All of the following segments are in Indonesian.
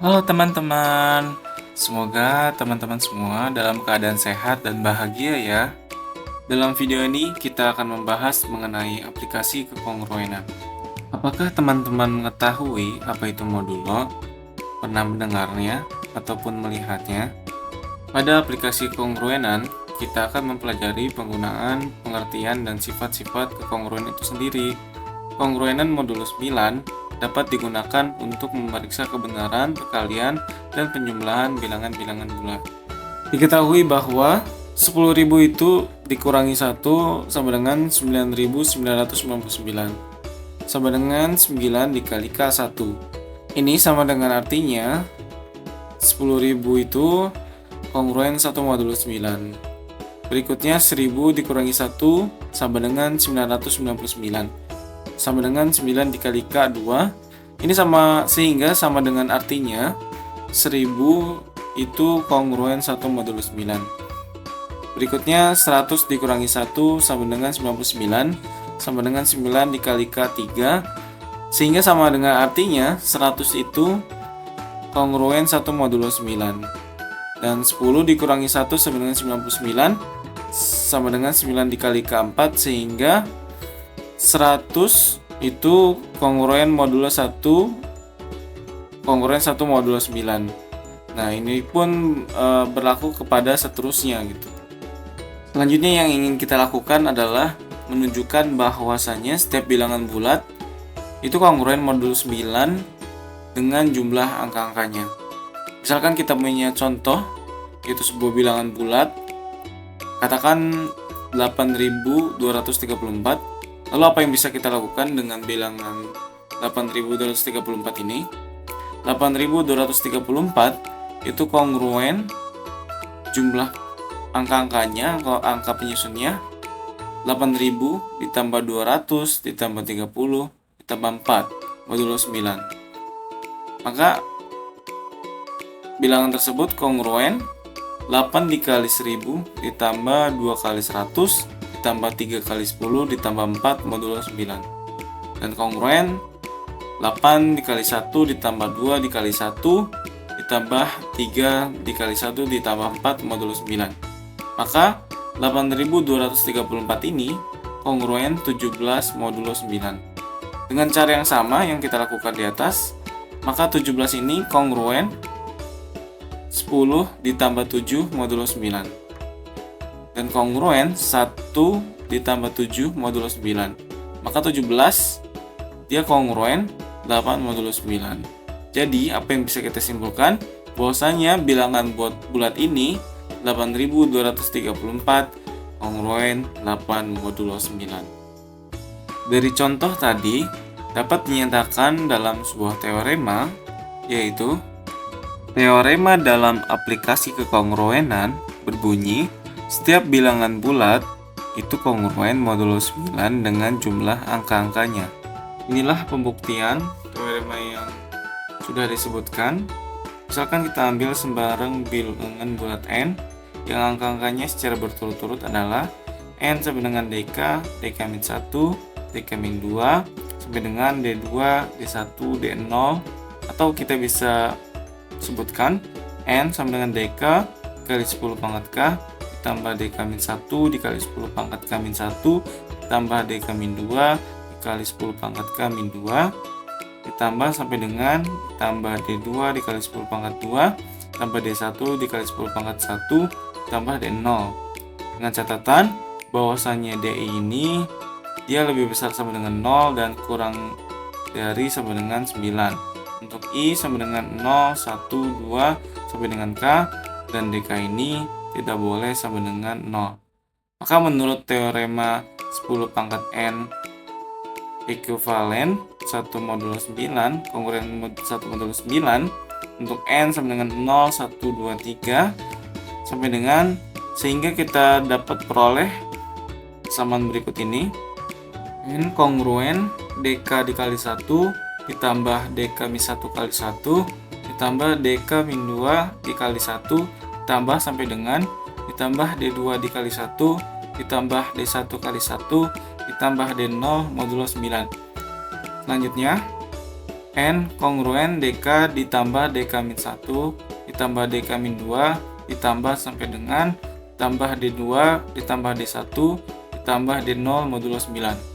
Halo teman-teman, semoga teman-teman semua dalam keadaan sehat dan bahagia ya. Dalam video ini kita akan membahas mengenai aplikasi kekongruenan. Apakah teman-teman mengetahui apa itu modulo? Pernah mendengarnya ataupun melihatnya? Pada aplikasi kekongruenan, kita akan mempelajari penggunaan, pengertian, dan sifat-sifat kekongruenan itu sendiri. Kongruenan modulo 9 dapat digunakan untuk memeriksa kebenaran, perkalian, dan penjumlahan bilangan-bilangan bulat. Diketahui bahwa 10.000 itu dikurangi 1 sama dengan 9.999 sama dengan 9 dikali K1. Ini sama dengan artinya 10.000 itu kongruen 1 modulo 9. Berikutnya 1000 dikurangi 1 sama dengan 999 sama dengan 9 dikali K2. Ini sehingga sama dengan artinya 1000 itu kongruen 1 modulo 9. Berikutnya 100 dikurangi 1 sama dengan 99 sama dengan 9 dikali K3, sehingga sama dengan artinya 100 itu kongruen 1 modulo 9. Dan 10 dikurangi 1 sama dengan 99 sama dengan 9 dikali K4, sehingga 100 itu kongruen modulo 1 modulo 9. Nah, ini pun berlaku kepada seterusnya gitu. Selanjutnya yang ingin kita lakukan adalah menunjukkan bahwasanya setiap bilangan bulat itu kongruen modulo 9 dengan jumlah angka-angkanya. Misalkan kita punya contoh, yaitu sebuah bilangan bulat, katakan 8234. Lalu apa yang bisa kita lakukan dengan bilangan 8234 ini? 8234 itu kongruen jumlah angka-angkanya, angka penyusunnya 8000 ditambah 200 ditambah 30 ditambah 4 modulo 9. Maka bilangan tersebut kongruen 8 dikali 1000 ditambah 2 kali 100 ditambah 3 kali 10 ditambah 4 modulo 9. Dan kongruen 8 dikali 1 ditambah 2 dikali 1 ditambah 3 dikali 1 ditambah 4 modulo 9. Maka 8234 ini kongruen 17 modulo 9. Dengan cara yang sama yang kita lakukan di atas, maka 17 ini kongruen 10 ditambah 7 modulo 9. Dan kongruen 1 ditambah 7 modulo 9. Maka 17 dia kongruen 8 modulo 9. Jadi apa yang bisa kita simpulkan? Bahwasanya bilangan bulat ini 8234 kongruen 8 modulo 9. Dari contoh tadi dapat dinyatakan dalam sebuah teorema, yaitu teorema dalam aplikasi kekongruenan berbunyi setiap bilangan bulat itu kongruen modulo 9 dengan jumlah angka-angkanya. Inilah pembuktian teorema yang sudah disebutkan. Misalkan kita ambil sembarang bilangan bulat n yang angka-angkanya secara berturut-turut adalah n sampai dengan dk, dk-1, dk-2 sampai dengan d2, d1, d0, atau kita bisa sebutkan n sampai dengan dk kali 10 pangkat k ditambah dk-1 dikali 10 pangkat k-1 ditambah dk-2 dikali 10 pangkat k-2 ditambah sampai dengan ditambah d2 dikali 10 pangkat 2 tambah d1 dikali 10 pangkat 1 tambah d0, dengan catatan bahwasannya di ini dia lebih besar sama dengan 0 dan kurang dari sama dengan 9. Untuk i sama dengan 0, 1, 2 sampai dengan k, dan dk ini tidak boleh sama dengan 0. Maka menurut teorema 10 pangkat n ekuivalen 1 modulo 9, kongruen 1 modulo 9 untuk n sama dengan 0, 1, 2, 3 sampai dengan, sehingga kita dapat peroleh samaan berikut ini. N kongruen dk dikali 1 ditambah dk-1 kali 1 ditambah dk-2 dikali 1 ditambah sampai dengan ditambah d2 dikali 1 ditambah d1 kali 1 ditambah d0 modulo 9. Selanjutnya N kongruen DK ditambah DK-1 ditambah DK-2 ditambah sampai dengan ditambah D2 ditambah D1 ditambah D0 modulo 9.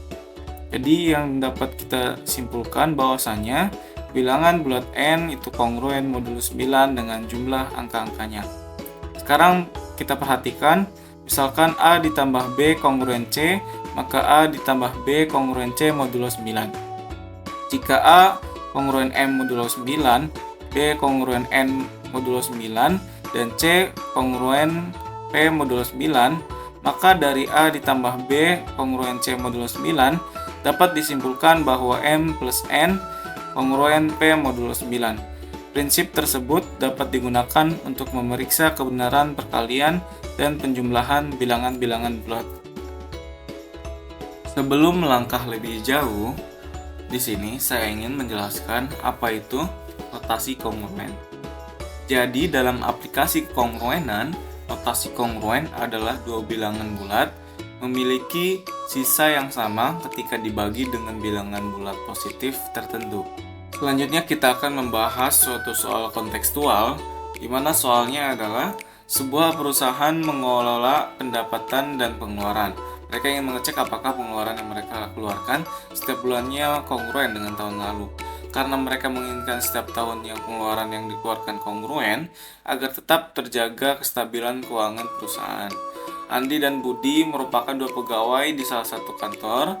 Jadi yang dapat kita simpulkan bahwasanya bilangan bulat N itu kongruen modulo 9 dengan jumlah angka-angkanya. Sekarang kita perhatikan, misalkan A ditambah B kongruen C, maka A ditambah B kongruen C modulo 9. Jika A kongruen M modulo 9, B kongruen N modulo 9, dan C kongruen P modulo 9, maka dari A ditambah B kongruen C modulo 9 dapat disimpulkan bahwa M plus N kongruen P modulo 9. Prinsip tersebut dapat digunakan untuk memeriksa kebenaran perkalian dan penjumlahan bilangan-bilangan bulat. Sebelum melangkah lebih jauh, di sini saya ingin menjelaskan apa itu notasi kongruen. Jadi dalam aplikasi kongruenan, notasi kongruen adalah dua bilangan bulat memiliki sisa yang sama ketika dibagi dengan bilangan bulat positif tertentu. Selanjutnya kita akan membahas suatu soal kontekstual, di mana soalnya adalah sebuah perusahaan mengelola pendapatan dan pengeluaran. Mereka ingin mengecek apakah pengeluaran yang mereka keluarkan setiap bulannya kongruen dengan tahun lalu. Karena mereka menginginkan setiap tahunnya pengeluaran yang dikeluarkan kongruen agar tetap terjaga kestabilan keuangan perusahaan. Andi dan Budi merupakan dua pegawai di salah satu kantor.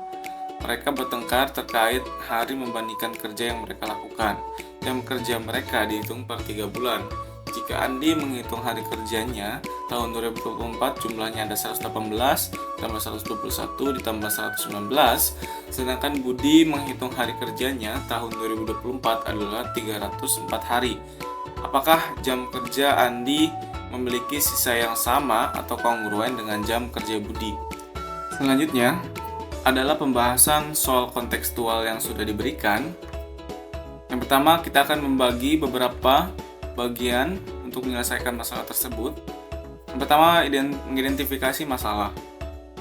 Mereka bertengkar terkait hari membandingkan kerja yang mereka lakukan. Jam kerja mereka dihitung per 3 bulan. Jika Andi menghitung hari kerjanya, tahun 2024 jumlahnya ada 118, ditambah 121, ditambah 119, sedangkan Budi menghitung hari kerjanya tahun 2024 adalah 304 hari. Apakah jam kerja Andi memiliki sisa yang sama atau kongruen dengan jam kerja Budi? Selanjutnya adalah pembahasan soal kontekstual yang sudah diberikan. Yang pertama, kita akan membagi beberapa bagian untuk menyelesaikan masalah tersebut. Yang pertama, mengidentifikasi masalah.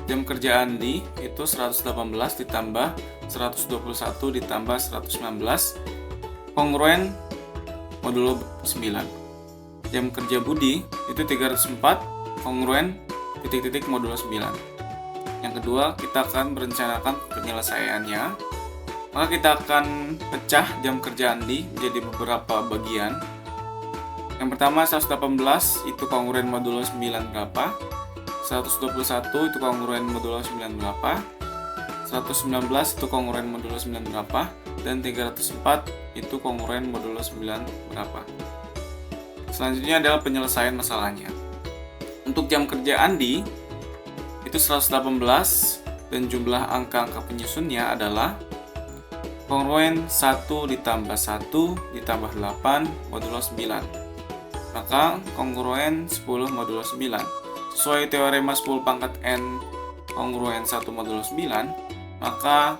Jam kerja Andi itu 118 ditambah 121 ditambah 119 kongruen modulo 9. Jam kerja Budi itu 304 kongruen titik-titik modulo 9. Yang kedua, kita akan merencanakan penyelesaiannya. Maka kita akan pecah jam kerja Andi menjadi beberapa bagian. Yang pertama, 118 itu kongruen modulo 9 berapa? 121 itu kongruen modulo 9 berapa? 119 itu kongruen modulo 9 berapa? Dan 304 itu kongruen modulo 9 berapa? Selanjutnya adalah penyelesaian masalahnya. Untuk jam kerja Andi itu 118 dan jumlah angka-angka penyusunnya adalah kongruen 1 ditambah 1 ditambah 8 modulo 9. Maka kongruen 10 modulo 9. Sesuai teorema 10 pangkat N kongruen 1 modulo 9, maka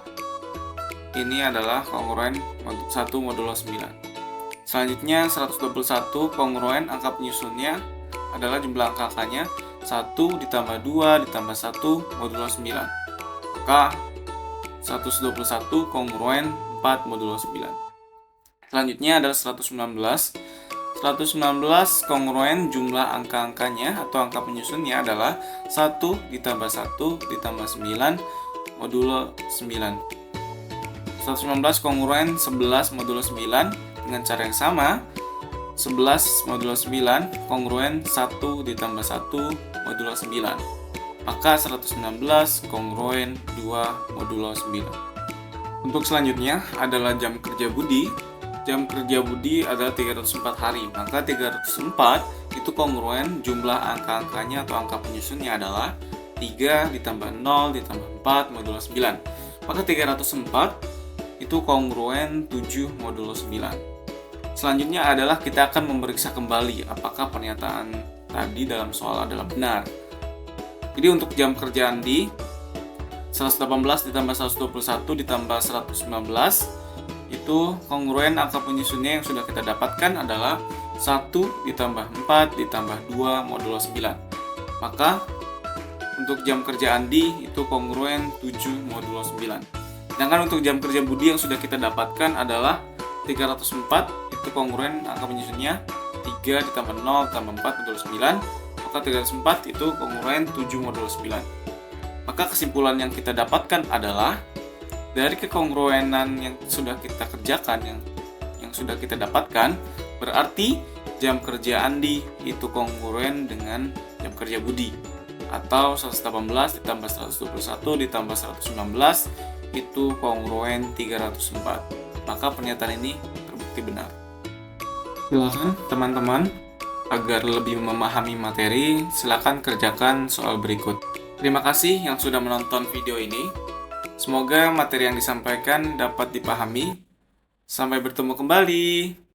ini adalah kongruen 1 modulo 9. Selanjutnya 121 kongruen angka penyusunnya adalah jumlah angka-angkanya 1 ditambah 2 ditambah 1 modulo 9. Maka 121 kongruen 4 modulo 9. Selanjutnya adalah 119 kongruen jumlah angka-angkanya atau angka penyusunnya adalah 1 ditambah 1 ditambah 9 modulo 9. 119 kongruen 11 modulo 9 dengan cara yang sama. 11 modulo 9 kongruen 1 ditambah 1 modulo 9. Maka 119 kongruen 2 modulo 9. Untuk selanjutnya adalah jam kerja Budi. Jam kerja Budi adalah 304 hari, maka 304 itu kongruen jumlah angka-angkanya atau angka penyusunnya adalah 3 ditambah 0 ditambah 4 modulo 9. Maka 304 itu kongruen 7 modulo 9. Selanjutnya adalah kita akan memeriksa kembali apakah pernyataan tadi dalam soal adalah benar. Jadi untuk jam kerja Andi 118 ditambah 121 ditambah 119 itu kongruen angka penyusunnya yang sudah kita dapatkan adalah 1 ditambah 4 ditambah 2 modulo 9. Maka untuk jam kerja Andi itu kongruen 7 modulo 9. Sedangkan untuk jam kerja Budi yang sudah kita dapatkan adalah 304 itu kongruen angka penyusunnya 3 ditambah 0 tambah 4 modulo 9, maka 304 itu kongruen 7 modulo 9. Maka kesimpulan yang kita dapatkan adalah dari kekongruenan yang sudah kita kerjakan, yang sudah kita dapatkan, berarti jam kerja Andi itu kongruen dengan jam kerja Budi, atau 118 ditambah 121 ditambah 119 itu kongruen 304. Maka pernyataan ini terbukti benar. Silakan teman-teman, agar lebih memahami materi, silakan kerjakan soal berikut. Terima kasih yang sudah menonton video ini. Semoga materi yang disampaikan dapat dipahami. Sampai bertemu kembali.